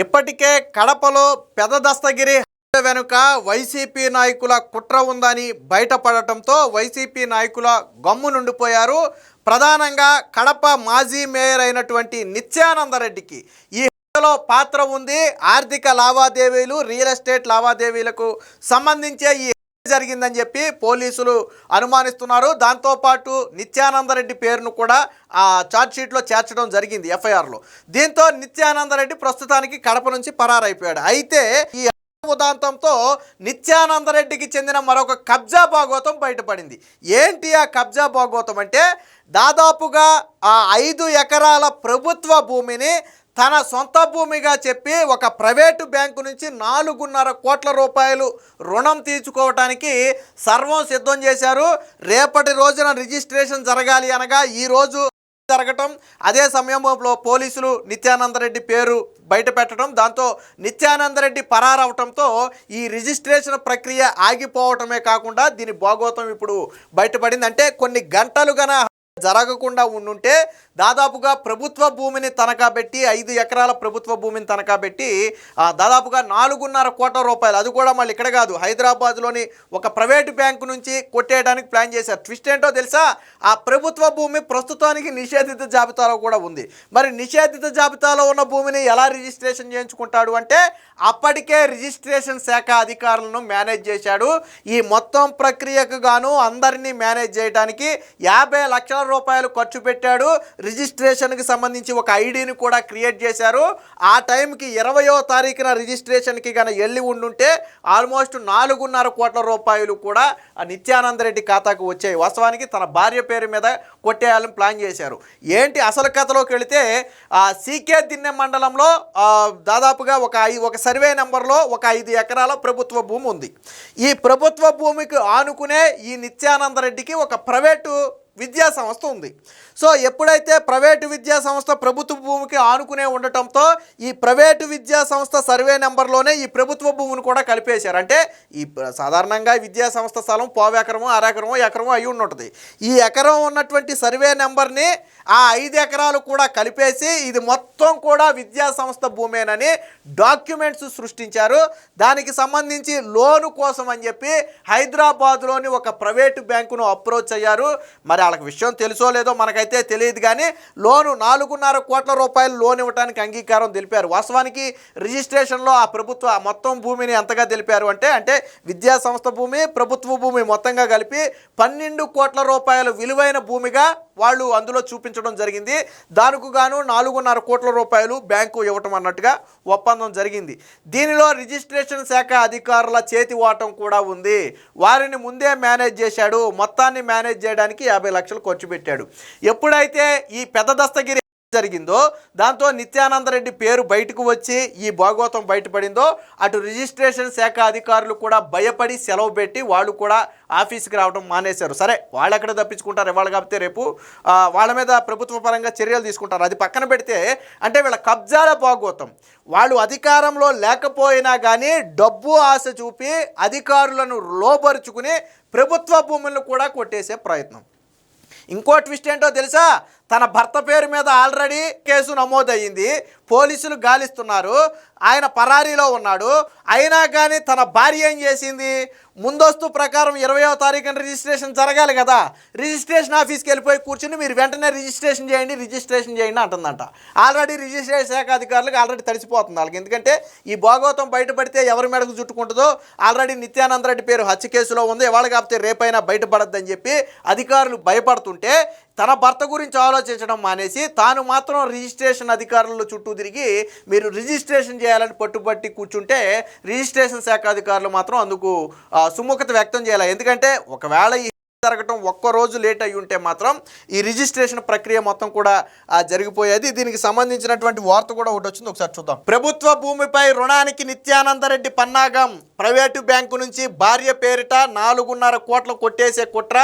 ఇప్పటికే కడపలో పెద్ద దస్తగిరి వెనుక వైసీపీ నాయకుల కుట్ర ఉందని బయటపడటంతో వైసీపీ నాయకుల గమ్మునుండిపోయారు. ప్రధానంగా కడప మాజీ మేయర్ అయినటువంటి నిత్యానందరెడ్డికి ఈ హత్యలో పాత్ర ఉంది. ఆర్థిక లావాదేవీలు, రియల్ ఎస్టేట్ లావాదేవీలకు సంబంధించే ఈ జరిగిందని చెప్పి పోలీసులు అనుమానిస్తున్నారు. దాంతోపాటు నిత్యానందరెడ్డి పేరును కూడా ఆ ఛార్జ్షీట్లో చేర్చడం జరిగింది ఎఫ్ఐఆర్లో. దీంతో నిత్యానందరెడ్డి ప్రస్తుతానికి కడప నుంచి పరారైపోయాడు. అయితే ఈ ఉదాంతంతో నిత్యానందరెడ్డికి చెందిన మరొక కబ్జా భాగోతం బయటపడింది. ఏంటి ఆ కబ్జా భాగోతం అంటే, దాదాపుగా ఆ 5 ఎకరాల ప్రభుత్వ భూమిని తన సొంత భూమిగా చెప్పి ఒక ప్రైవేటు బ్యాంకు నుంచి 4.5 కోట్ల రూపాయలు రుణం తీర్చుకోవటానికి సర్వం సిద్ధం చేశారు. రేపటి రోజున రిజిస్ట్రేషన్ జరగాలి అనగా ఈరోజు జరగటం, అదే సమయంలో పోలీసులు నిత్యానందరెడ్డి పేరు బయట పెట్టడం, దాంతో నిత్యానందరెడ్డి పరారవటంతో ఈ రిజిస్ట్రేషన్ ప్రక్రియ ఆగిపోవటమే కాకుండా దీని భాగోతం ఇప్పుడు బయటపడింది. అంటే కొన్ని గంటలుగా జరగకుండా ఉండుంటే దాదాపుగా ప్రభుత్వ భూమిని తనఖా పెట్టి 5 ఎకరాల ప్రభుత్వ భూమిని తనఖా పెట్టి దాదాపుగా 4.5 కోట్ల రూపాయలు, అది కూడా మళ్ళీ ఇక్కడ కాదు, హైదరాబాద్లోని ఒక ప్రైవేటు బ్యాంకు నుంచి కొట్టేయడానికి ప్లాన్ చేశారు. ట్విస్ట్ ఏంటో తెలుసా? ఆ ప్రభుత్వ భూమి ప్రస్తుతానికి నిషేధిత జాబితాలో కూడా ఉంది. మరి నిషేధిత జాబితాలో ఉన్న భూమిని ఎలా రిజిస్ట్రేషన్ చేయించుకుంటాడు అంటే, అప్పటికే రిజిస్ట్రేషన్ శాఖ అధికారులను మేనేజ్ చేశాడు. ఈ మొత్తం ప్రక్రియకు గాను అందరినీ మేనేజ్ చేయడానికి 50 లక్షల రూపాయలు ఖర్చు పెట్టాడు. రిజిస్ట్రేషన్కి సంబంధించి ఒక ఐడిని కూడా క్రియేట్ చేశారు. ఆ టైంకి 20వ తారీఖున రిజిస్ట్రేషన్కి కనుక వెళ్ళి ఉండుంటే ఆల్మోస్ట్ 4.5 కోట్ల రూపాయలు కూడా ఆ నిత్యానందరెడ్డి ఖాతాకు వచ్చాయి. వాస్తవానికి తన భార్య పేరు మీద కొట్టేయాలని ప్లాన్ చేశారు. ఏంటి అసలు కథలోకి వెళితే, సీకే దిన్నె మండలంలో దాదాపుగా ఒక సర్వే నెంబర్లో ఒక 5 ఎకరాల ప్రభుత్వ భూమి ఉంది. ఈ ప్రభుత్వ భూమికి ఆనుకునే ఈ నిత్యానందరెడ్డికి ఒక ప్రైవేటు విద్యా సంస్థ ఉంది. సో ఎప్పుడైతే ప్రైవేటు విద్యా సంస్థ ప్రభుత్వ భూమికి ఆనుకునే ఉండటంతో ఈ ప్రైవేటు విద్యా సంస్థ సర్వే నెంబర్లోనే ఈ ప్రభుత్వ భూమిని కూడా కలిపేశారు. అంటే ఈ సాధారణంగా విద్యా సంస్థ స్థలం 1/4 ఎకరమో, 1/2 ఎకరమో, ఎకరమో అయి ఉంటుంది. ఈ ఎకరం ఉన్నటువంటి సర్వే నెంబర్ని ఆ 5 ఎకరాలు కూడా కలిపేసి ఇది మొత్తం కూడా విద్యా సంస్థ భూమేనని డాక్యుమెంట్స్ సృష్టించారు. దానికి సంబంధించి లోను కోసం అని చెప్పి హైదరాబాద్లోని ఒక ప్రైవేటు బ్యాంకును అప్రోచ్ అయ్యారు. మరి వాళ్ళకి విషయం తెలుసో లేదో మనకైతే తెలియదు, కానీ లోను 4.5 కోట్ల రూపాయలు లోన్ ఇవ్వడానికి అంగీకారం తెలిపారు. వాస్తవానికి రిజిస్ట్రేషన్లో ఆ ప్రభుత్వ మొత్తం భూమిని ఎంతగా తెలిపారు అంటే విద్యా సంస్థ భూమి, ప్రభుత్వ భూమి మొత్తంగా కలిపి 12 కోట్ల రూపాయల విలువైన భూమిగా వాళ్ళు అందులో చూపించడం జరిగింది. దానికి గాను 4.5 కోట్ల రూపాయలు బ్యాంకు ఇవ్వటం అన్నట్టుగా ఒప్పందం జరిగింది. దీనిలో రిజిస్ట్రేషన్ శాఖ అధికారుల చేతి వాటం కూడా ఉంది. వారిని ముందే మేనేజ్ చేశాడు. మొత్తాన్ని మేనేజ్ చేయడానికి 50 లక్షలు ఖర్చు పెట్టాడు. ఎప్పుడైతే ఈ పెద్ద దస్తగిరి జరిగిందో దాంతో నిత్యానందరెడ్డి పేరు బయటకు వచ్చి ఈ భాగోతం బయటపడిందో, అటు రిజిస్ట్రేషన్ శాఖ అధికారులు కూడా భయపడి సెలవు పెట్టి వాళ్ళు కూడా ఆఫీస్కి రావడం మానేశారు. సరే, వాళ్ళు ఎక్కడ తప్పించుకుంటారు, ఇవాళ కాకపోతే రేపు వాళ్ళ మీద ప్రభుత్వ పరంగా చర్యలు తీసుకుంటారు. అది పక్కన పెడితే, అంటే వీళ్ళ కబ్జాల భాగోతం, వాళ్ళు అధికారంలో లేకపోయినా కానీ డబ్బు ఆశ చూపి అధికారులను లోబరుచుకుని ప్రభుత్వ భూములను కూడా కొట్టేసే ప్రయత్నం. ఇంకో ట్విస్ట్ ఏంటో తెలుసా? తన భర్త పేరు మీద ఆల్రెడీ కేసు నమోదయ్యింది. పోలీసులు గాలిస్తున్నారు. ఆయన పరారీలో ఉన్నాడు. అయినా కానీ తన భార్య ఏం చేసింది, ముందస్తు ప్రకారం 20వ తారీఖున రిజిస్ట్రేషన్ జరగాలి కదా, రిజిస్ట్రేషన్ ఆఫీస్కి వెళ్ళిపోయి కూర్చుని మీరు వెంటనే రిజిస్ట్రేషన్ చేయండి అంటుందంట. ఆల్రెడీ రిజిస్ట్రేషన్ శాఖ అధికారులకు ఆల్రెడీ తడిసిపోతుంది వాళ్ళకి. ఎందుకంటే ఈ భాగోతం బయటపడితే ఎవరి మెడకు చుట్టుకుంటుందో, ఆల్రెడీ నిత్యానందరెడ్డి పేరు హత్య కేసులో ఉంది, ఇవాళ కాకపోతే రేపైనా బయటపడద్దని చెప్పి అధికారులు భయపడుతుంటే తన భర్త గురించి ఆలోచించడం మానేసి తాను మాత్రం రిజిస్ట్రేషన్ అధికారుల చుట్టూ తిరిగి మీరు రిజిస్ట్రేషన్ చేయాలని పట్టుబట్టి కూర్చుంటే రిజిస్ట్రేషన్ శాఖ అధికారులు మాత్రం అందుకు సుముఖత వ్యక్తం చేయాలి. ఎందుకంటే ఒకవేళ ఈ జరగటం ఒక్కరోజు లేట్ అయి ఉంటే మాత్రం ఈ రిజిస్ట్రేషన్ ప్రక్రియ మొత్తం కూడా జరిగిపోయేది. దీనికి సంబంధించినటువంటి వార్త కూడా ఒకటి వచ్చింది, ఒకసారి చూద్దాం. ప్రభుత్వ భూమిపై రుణానికి నిత్యానందరెడ్డి పన్నాగం, ప్రైవేటు బ్యాంకు నుంచి భార్య పేరిట 4.5 కోట్లు కొట్టేసే కుట్ర,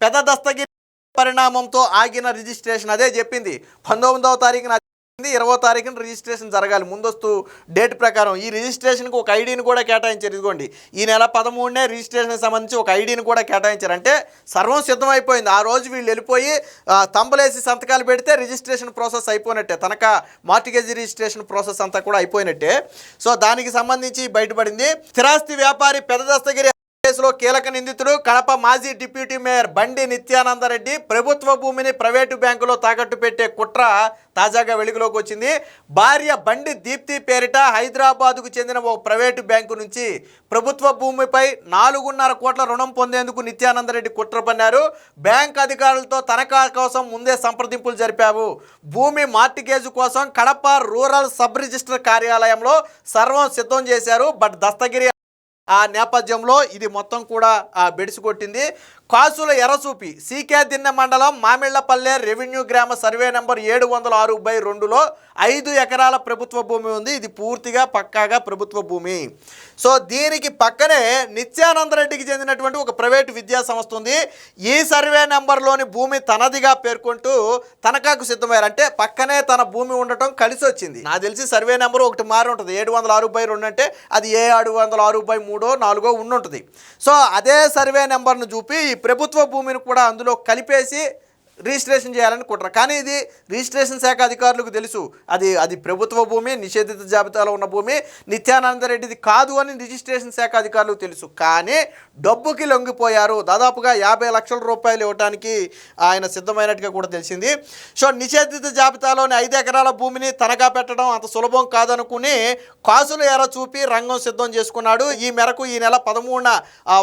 పెద్ద దస్తగిరి పరిణామంతో ఆగిన రిజిస్ట్రేషన్. అదే చెప్పింది, 19వ తారీఖున 20వ తారీఖున రిజిస్ట్రేషన్ జరగాలి ముందస్తు డేట్ ప్రకారం. ఈ రిజిస్ట్రేషన్కి ఒక ఐడిని కూడా కేటాయించారు. ఇదిగోండి ఈ నెల 13నే రిజిస్ట్రేషన్కి సంబంధించి ఒక ఐడిని కూడా కేటాయించారు. అంటే సర్వం సిద్ధమైపోయింది. ఆ రోజు వీళ్ళు వెళ్ళిపోయి తంబలేసి సంతకాలు పెడితే రిజిస్ట్రేషన్ ప్రాసెస్ అయిపోయినట్టే, తనక మార్టిగేజ్ రిజిస్ట్రేషన్ ప్రాసెస్ అంతా కూడా అయిపోయినట్టే. సో దానికి సంబంధించి బయటపడింది. స్థిరాస్తి వ్యాపారి పెద్ద దస్తగిరి కేసులో కీలక నిందితుడు కడప మాజీ డిప్యూటీ మేయర్ బండి నిత్యానందరెడ్డి ప్రభుత్వ భూమిని ప్రైవేటు బ్యాంకులో తాకట్టు పెట్టే కుట్ర తాజాగా వెలుగులోకి వచ్చింది. భార్య బండి దీప్తి పేరిట హైదరాబాదుకు చెందిన ఓ ప్రైవేటు బ్యాంకు నుంచి ప్రభుత్వ భూమిపై 4.5 కోట్ల రుణం పొందేందుకు నిత్యానందరెడ్డి కుట్ర పన్నారు. బ్యాంక్ అధికారులతో తనఖా కోసం ముందే సంప్రదింపులు జరిపావు. భూమి మార్టిగేజ్ కోసం కడప రూరల్ సబ్ రిజిస్టర్ కార్యాలయంలో సర్వం సిద్ధం చేశారు. బట్ దస్తగిరి ఆ నేపథ్యంలో ఇది మొత్తం కూడా బెడిసి కొట్టింది. కాసుల ఎర్రసూపి సీకే దిన్నె మండలం మామిళ్లపల్లె రెవెన్యూ గ్రామ సర్వే నెంబర్ 706/2లో 5 ఎకరాల ప్రభుత్వ భూమి ఉంది. ఇది పూర్తిగా పక్కాగా ప్రభుత్వ భూమి. సో దీనికి పక్కనే నిత్యానందరెడ్డికి చెందినటువంటి ఒక ప్రైవేటు విద్యా సంస్థ ఉంది. ఈ సర్వే నెంబర్లోని భూమి తనదిగా పేర్కొంటూ తనఖాకు సిద్ధమయ్యారు. అంటే పక్కనే తన భూమి ఉండటం కలిసి వచ్చింది. నాకు తెలిసి సర్వే నెంబర్ ఒకటి మారి ఉంటుంది. 706/2 అంటే అది 706/3 ఉండుంటుంది. సో అదే సర్వే నెంబర్ను చూపి ఈ ప్రభుత్వ భూమిని కూడా అందులో కలిపేసి రిజిస్ట్రేషన్ చేయాలని కుట్ర. కానీ ఇది రిజిస్ట్రేషన్ శాఖ అధికారులకు తెలుసు అది ప్రభుత్వ భూమి, నిషేధిత జాబితాలో ఉన్న భూమి, నిత్యానందరెడ్డిది కాదు అని రిజిస్ట్రేషన్ శాఖ అధికారులకు తెలుసు. కానీ డబ్బుకి లొంగిపోయారు. దాదాపుగా 50 లక్షల రూపాయలు ఇవ్వడానికి ఆయన సిద్ధమైనట్టుగా కూడా తెలిసింది. సో నిషేధిత జాబితాలోని 5 ఎకరాల భూమిని తనఖా పెట్టడం అంత సులభం కాదనుకుని కాసులు ఎర చూపి రంగం సిద్ధం చేసుకున్నాడు. ఈ మేరకు ఈ నెల 13న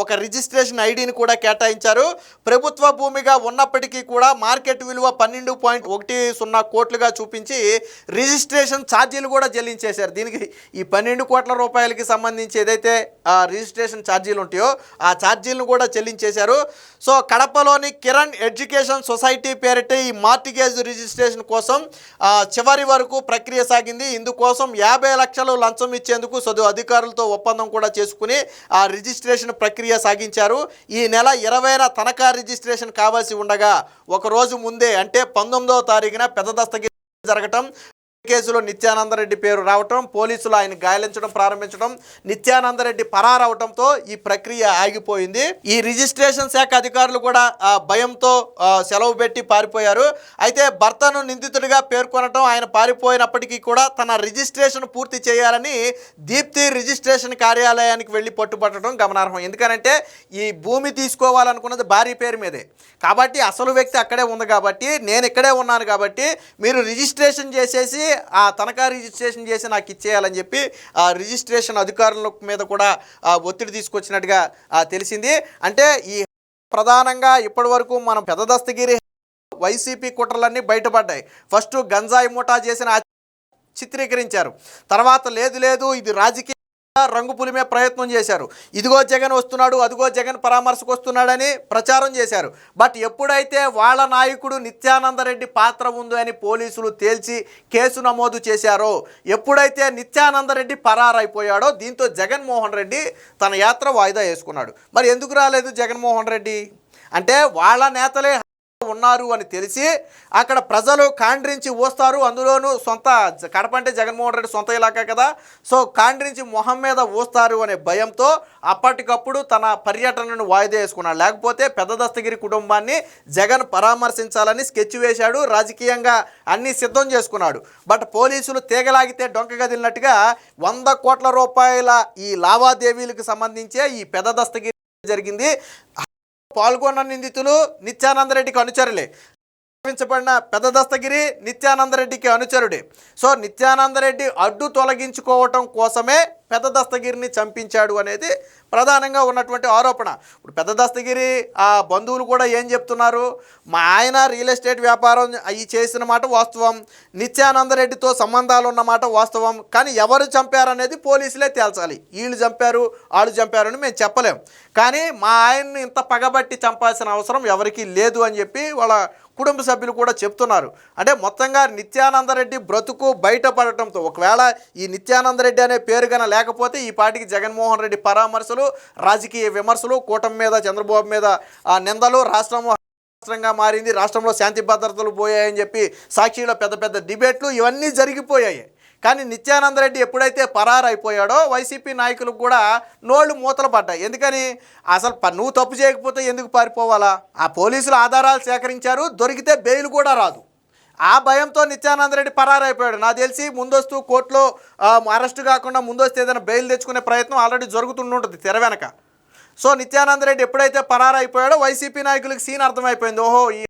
ఒక రిజిస్ట్రేషన్ ఐడిని కూడా కేటాయించారు. ప్రభుత్వ భూమిగా ఉన్నప్పటికీ కూడా మార్కెట్ విలువ 12.10 కోట్లుగా చూపించి రిజిస్ట్రేషన్ ఛార్జీలు కూడా చెల్లించేశారు. దీనికి ఈ 12 కోట్ల రూపాయలకి సంబంధించి ఏదైతే రిజిస్ట్రేషన్ ఛార్జీలు ఉంటాయో ఆ ఛార్జీలను కూడా చెల్లించేశారు. సో కడపలోని కిరణ్ ఎడ్యుకేషన్ సొసైటీ పేరిట ఈ మార్టిగేజ్ రిజిస్ట్రేషన్ కోసం చివరి వరకు ప్రక్రియ సాగింది. ఇందుకోసం 50 లక్షలు లంచం ఇచ్చేందుకు చదువు అధికారులతో ఒప్పందం కూడా చేసుకుని ఆ రిజిస్ట్రేషన్ ప్రక్రియ సాగించారు. ఈ నెల 20న తనఖా రిజిస్ట్రేషన్ కావాల్సి ఉండగా ఒక రోజు ముందే అంటే 19వ తారీఖున పెద్ద దస్తగిరి జరగటం, కేసులో నిత్యానందరెడ్డి పేరు రావటం, పోలీసులు ఆయన గాయలించడం ప్రారంభించడం, నిత్యానందరెడ్డి పరారవటంతో ఈ ప్రక్రియ ఆగిపోయింది. ఈ రిజిస్ట్రేషన్ శాఖ అధికారులు కూడా భయంతో సెలవు పెట్టి పారిపోయారు. అయితే భర్తను నిందితుడిగా పేర్కొనటం, ఆయన పారిపోయినప్పటికీ కూడా తన రిజిస్ట్రేషన్ పూర్తి చేయాలని దీప్తి రిజిస్ట్రేషన్ కార్యాలయానికి వెళ్ళి పట్టుబట్టడం గమనార్హం. ఎందుకనంటే ఈ భూమి తీసుకోవాలనుకున్నది భార్య పేరు మీదే కాబట్టి, అసలు వ్యక్తి అక్కడే ఉంది కాబట్టి, నేను ఇక్కడే ఉన్నాను కాబట్టి మీరు రిజిస్ట్రేషన్ చేసేసి ఆ తనఖా రిజిస్ట్రేషన్ చేసి నాకు ఇచ్చేయాలని చెప్పి ఆ రిజిస్ట్రేషన్ అధికారుల మీద కూడా ఒత్తిడి తీసుకొచ్చినట్టుగా తెలిసింది. అంటే ఈ ప్రధానంగా ఇప్పటి వరకు మనం పెద్ద దస్తగిరి వైసీపీ కుట్రలన్నీ బయటపడ్డాయి. ఫస్ట్ గంజాయి ముఠా చేసిన చిత్రీకరించారు. తర్వాత లేదు ఇది రాజకీయ రంగు పులిమే ప్రయత్నం చేశారు. ఇదిగో జగన్ వస్తున్నాడు, అదిగో జగన్ పరామర్శకు వస్తున్నాడని ప్రచారం చేశారు. బట్ ఎప్పుడైతే వాళ్ళ నాయకుడు నిత్యానందరెడ్డి పాత్ర ఉందో అని పోలీసులు తేల్చి కేసు నమోదు చేశారో, ఎప్పుడైతే నిత్యానందరెడ్డి పరారైపోయాడో దీంతో జగన్మోహన్ రెడ్డి తన యాత్ర వాయిదా వేసుకున్నాడు. మరి ఎందుకు రాలేదు జగన్మోహన్ రెడ్డి అంటే వాళ్ళ నేతలే ఉన్నారు అని తెలిసి అక్కడ ప్రజలు కాండ్రించి ఊస్తారు. అందులోనూ సొంత కడప అంటే జగన్మోహన్ రెడ్డి సొంత ఇలాకా కదా, సో కాండ్రించి మొహం మీద ఊస్తారు అనే భయంతో అప్పటికప్పుడు తన పర్యటనను వాయిదా వేసుకున్నాడు. లేకపోతే పెద్ద దస్తగిరి కుటుంబాన్ని జగన్ పరామర్శించాలని స్కెచ్ వేశాడు, రాజకీయంగా అన్నీ సిద్ధం చేసుకున్నాడు. బట్ పోలీసులు తీగలాగితే డొంక గదిలినట్టుగా 100 కోట్ల రూపాయల ఈ లావాదేవీలకు సంబంధించే ఈ పెద్ద దస్తగిరి జరిగింది. పాల్గొన్న నిందితులు నిత్యానందరెడ్డికి అనుచరులే. ించబడిన పెద్ద దస్తగిరి నిత్యానందరెడ్డికి అనుచరుడే. సో నిత్యానందరెడ్డి అడ్డు తొలగించుకోవటం కోసమే పెద్ద దస్తగిరిని చంపించాడు అనేది ప్రధానంగా ఉన్నటువంటి ఆరోపణ. ఇప్పుడు పెద్ద దస్తగిరి ఆ బంధువులు కూడా ఏం చెప్తున్నారు, మా ఆయన రియల్ ఎస్టేట్ వ్యాపారం అవి చేసిన మాట వాస్తవం, నిత్యానందరెడ్డితో సంబంధాలు ఉన్నమాట వాస్తవం, కానీ ఎవరు చంపారనేది పోలీసులే తేల్చాలి. వీళ్ళు చంపారు వాళ్ళు చంపారు అని మేము చెప్పలేం, కానీ మా ఆయన్ని ఇంత పగబట్టి చంపాల్సిన అవసరం ఎవరికీ లేదు అని చెప్పి వాళ్ళ కుటుంబ సభ్యులు కూడా చెప్తున్నారు. అంటే మొత్తంగా నిత్యానందరెడ్డి బ్రతుకు బయటపడటంతో, ఒకవేళ ఈ నిత్యానందరెడ్డి అనే పేరు కన్నా లేకపోతే ఈ పార్టీకి జగన్మోహన్ రెడ్డి పరామర్శలు, రాజకీయ విమర్శలు, కూటమి మీద చంద్రబాబు మీద నిందలు, రాష్ట్రం రాష్ట్రంగా మారింది, రాష్ట్రంలో శాంతి భద్రతలు పోయాయని చెప్పి సాక్షిలో పెద్ద పెద్ద డిబేట్లు ఇవన్నీ జరిగిపోయాయి. కానీ నిత్యానందరెడ్డి ఎప్పుడైతే పరారైపోయాడో వైసీపీ నాయకులకు కూడా నోళ్ళు మూతలు పడ్డాయి. ఎందుకని? అసలు నువ్వు తప్పు చేయకపోతే ఎందుకు పారిపోవాలా? ఆ పోలీసులు ఆధారాలు సేకరించారు, దొరికితే బెయిల్ కూడా రాదు. ఆ భయంతో నిత్యానందరెడ్డి పరారైపోయాడు. నాకు తెలిసి ముందస్తు కోర్టులో అరెస్టు కాకుండా ముందస్తు ఏదైనా బెయిల్ తెచ్చుకునే ప్రయత్నం ఆల్రెడీ జరుగుతుంటుంది తెర వెనక. సో నిత్యానందరెడ్డి ఎప్పుడైతే పరారైపోయాడో వైసీపీ నాయకులకు సీన్ అర్థమైపోయింది. ఓహో, ఈ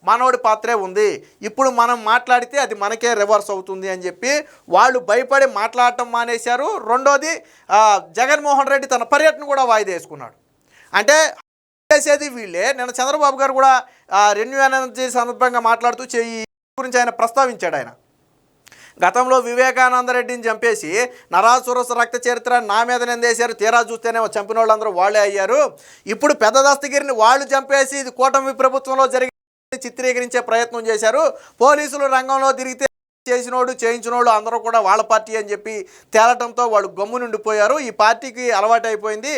మనోడి పాత్రే ఉంది, ఇప్పుడు మనం మాట్లాడితే అది మనకే రివర్స్ అవుతుంది అని చెప్పి వాళ్ళు భయపడి మాట్లాడటం మానేశారు. రెండోది, జగన్మోహన్ రెడ్డి తన పర్యటన కూడా వాయిదా వేసుకున్నాడు. అంటే చేసేది వీళ్ళే. నిన్న చంద్రబాబు గారు కూడా రెన్యూ ఎనర్జీ సందర్భంగా మాట్లాడుతూ ఈ గురించి ఆయన ప్రస్తావించాడు. ఆయన గతంలో వివేకానందరెడ్డిని చంపేసి నరాసురస రక్త చరిత్ర నా మీద నిందేశారు, తీరా చూస్తేనే చంపిన వాళ్ళందరూ వాళ్ళే అయ్యారు. ఇప్పుడు పెద్ద దస్తగిరిని వాళ్ళు చంపేసి ఇది కూటమి ప్రభుత్వంలో జరిగి చిత్రీకరించే ప్రయత్నం చేశారు. పోలీసులు రంగంలో తిరిగితే చేసినోడు చేయించినోడు అందరూ కూడా వాళ్ళ పార్టీ అని చెప్పి తేలటంతో వాళ్ళు గమ్ము నుండిపోయారు. ఈ పార్టీకి అలవాటు అయిపోయింది,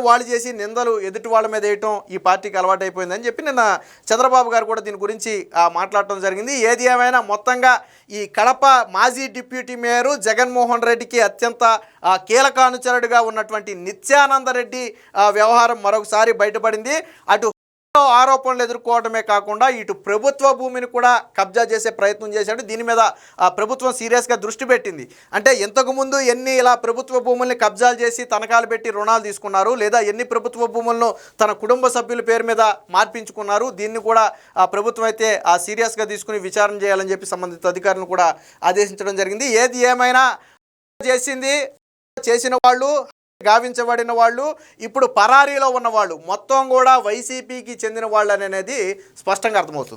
వాళ్ళు చేసి నిందలు ఎదుటి వాళ్ళ మీద వేయటం ఈ పార్టీకి అలవాటు అయిపోయిందని చెప్పి నిన్న చంద్రబాబు గారు కూడా దీని గురించి మాట్లాడటం జరిగింది. ఏది ఏమైనా మొత్తంగా ఈ కడప మాజీ డిప్యూటీ మేయరు జగన్మోహన్ రెడ్డికి అత్యంత కీలక అనుచరుడిగా ఉన్నటువంటి నిత్యానందరెడ్డి వ్యవహారం మరొకసారి బయటపడింది. అటు ఆరోపణలు ఎదుర్కోవడమే కాకుండా ఇటు ప్రభుత్వ భూమిని కూడా కబ్జా చేసే ప్రయత్నం చేశాడు. దీని మీద ప్రభుత్వం సీరియస్గా దృష్టి పెట్టింది. అంటే ఇంతకుముందు ఎన్ని ఇలా ప్రభుత్వ భూముల్ని కబ్జాలు చేసి తనఖాలు పెట్టి రుణాలు తీసుకున్నారు, లేదా ఎన్ని ప్రభుత్వ భూములను తన కుటుంబ సభ్యుల పేరు మీద మార్పించుకున్నారు, దీన్ని కూడా ప్రభుత్వం అయితే సీరియస్గా తీసుకుని విచారణ చేయాలని చెప్పి సంబంధిత అధికారులను కూడా ఆదేశించడం జరిగింది. ఏది ఏమైనా చేసిన వాళ్ళు, గావించబడిన వాళ్ళు, ఇప్పుడు పరారీలో ఉన్నవాళ్ళు మొత్తం కూడా వైసీపీకి చెందిన వాళ్ళు అనేది స్పష్టంగా అర్థమవుతుంది.